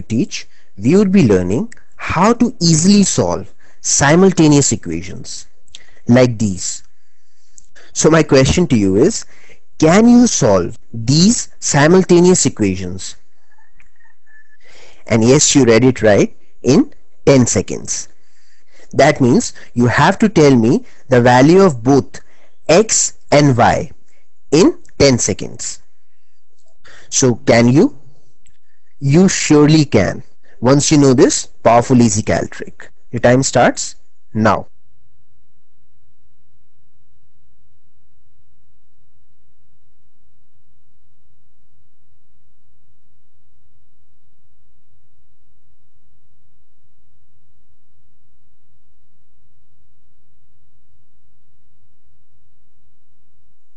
teach, we would be learning how to easily solve simultaneous equations like these. So my question to you is, can you solve these simultaneous equations? And yes, you read it right, in 10 seconds. That means you have to tell me the value of both x and y in 10 seconds. So can you? You surely can, once you know this powerful easy cal trick. Your time starts now.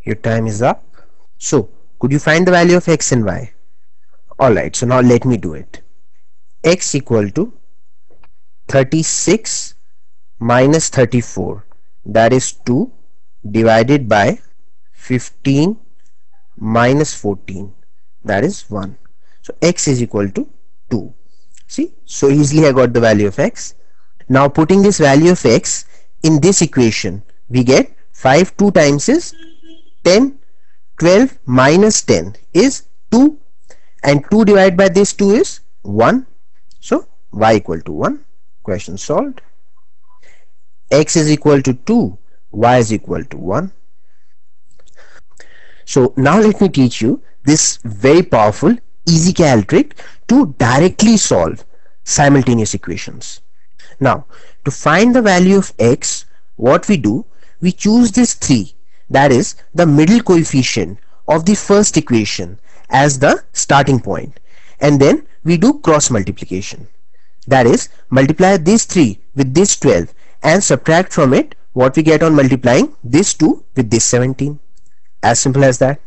Your time is up. So could you find the value of x and y? Alright, so now let me do it. X equal to 36 minus 34, that is 2, divided by 15 minus 14, that is 1. So x is equal to 2. See, so easily I got the value of x. Now putting this value of x in this equation, we get 5 2 times is 10, 12 minus 10 is 2, and 2 divided by this 2 is 1. So y equal to 1. Question solved. X is equal to 2, y is equal to 1. So now let me teach you this very powerful easy cal trick to directly solve simultaneous equations. Now to find the value of x, what we do, we choose this 3, that is the middle coefficient of the first equation, as the starting point, and then we do cross multiplication, that is multiply this 3 with this 12 and subtract from it what we get on multiplying this 2 with this 17. As simple as that.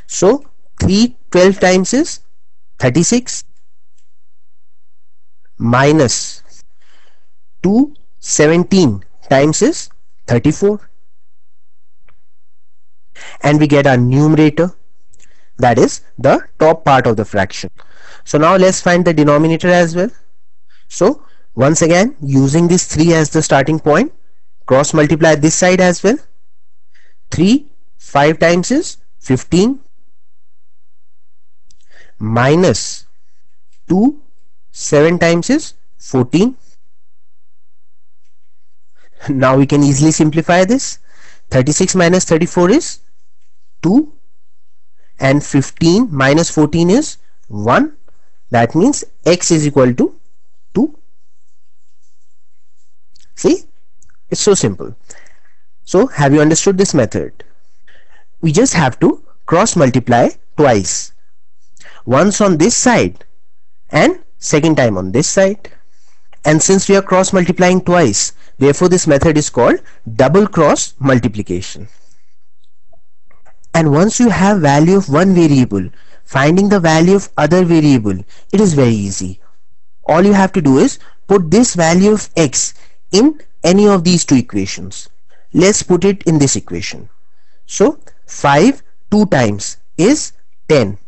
So 3 12 times is 36 minus 2 17 times is 34, and we get our numerator, that is the top part of the fraction. So now let's find the denominator as well. So once again, using this 3 as the starting point, cross multiply this side as well. 3 5 times is 15 minus 2 7 times is 14. Now we can easily simplify this. 36 minus 34 is 2, and 15 minus 14 is 1. That means x is equal to 2. See, it's so simple. So have you understood this method? We just have to cross multiply twice, once on this side and second time on this side. And since we are cross multiplying twice, therefore this method is called double cross multiplication. And once you have value of one variable, finding the value of other variable, it is very easy. All you have to do is put this value of x in any of these two equations. Let's put it in this equation. So 5 2 times is 10.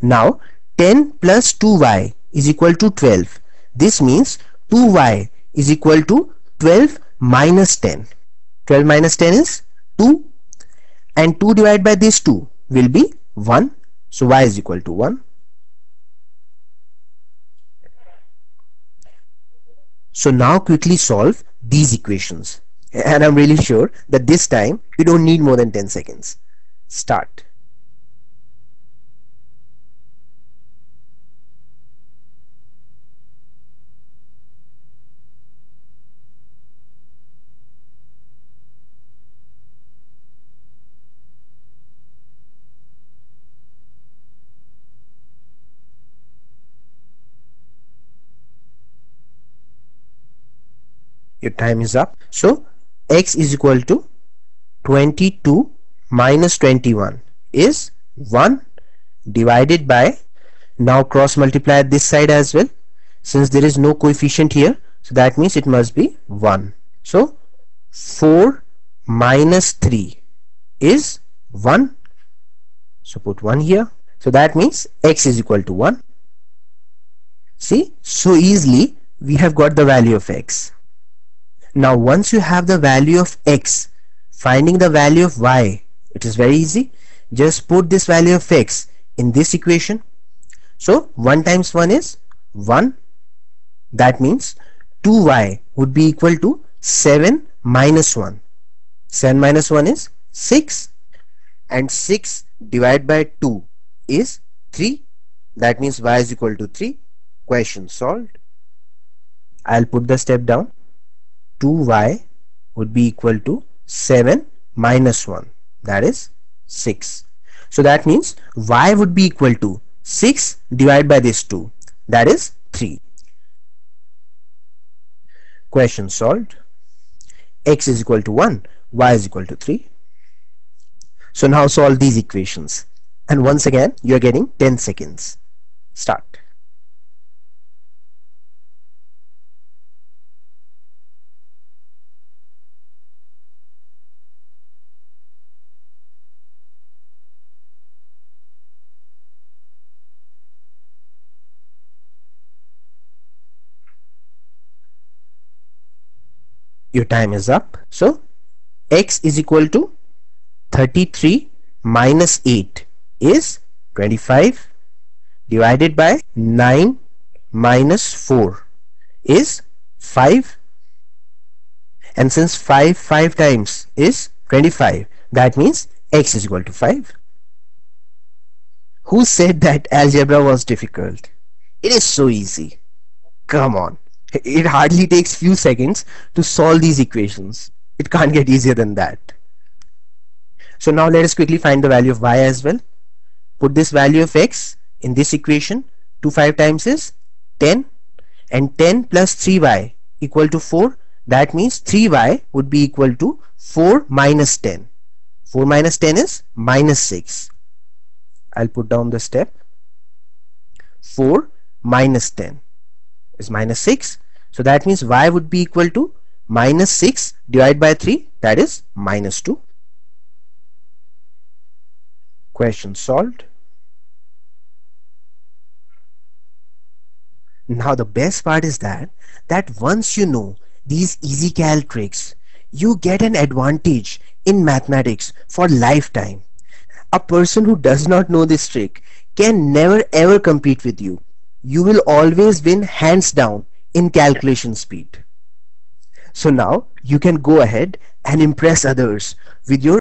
Now 10 plus 2y is equal to 12. This means 2y is equal to 12 minus 10. 12 minus 10 is 2, and 2 divided by this 2 will be 1. So y is equal to 1. So now quickly solve these equations, and I'm really sure that this time you don't need more than 10 seconds. Start. Your time is up. So x is equal to 22 minus 21 is 1, divided by, now cross multiply this side as well, since there is no coefficient here, so that means it must be 1. So 4 minus 3 is 1, so put 1 here. So that means x is equal to 1. See, so easily we have got the value of x. Now once you have the value of x, finding the value of y, it is very easy. Just put this value of x in this equation. So 1 times 1 is 1. That means 2y would be equal to 7 minus 1. 7 minus 1 is 6, and 6 divided by 2 is 3. That means y is equal to 3. Question solved. I'll put the step down. 2y would be equal to 7 minus 1, that is 6. So that means y would be equal to 6 divided by this 2, that is 3. Question solved. X is equal to 1, y is equal to 3. So now solve these equations, and once again you are getting 10 seconds. Start. Your time is up. So x is equal to 33 minus 8 is 25, divided by 9 minus 4 is 5, and since 5 times is 25, that means x is equal to 5. Who said that algebra was difficult? It is so easy. Come on. It hardly takes few seconds to solve these equations. It can't get easier than that. So now let us quickly find the value of y as well. Put this value of x in this equation. 2 5 times is 10, and 10 plus 3y equal to 4. That means 3y would be equal to 4 minus 10. 4 minus 10 is minus 6. I'll put down the step. 4 minus 10 is minus 6. So that means y would be equal to minus 6 divided by 3, that is minus 2. Question solved. Now the best part is that once you know these easy calc tricks, you get an advantage in mathematics for lifetime. A person who does not know this trick can never ever compete with you. You will always win hands down in calculation speed. So now you can go ahead and impress others with your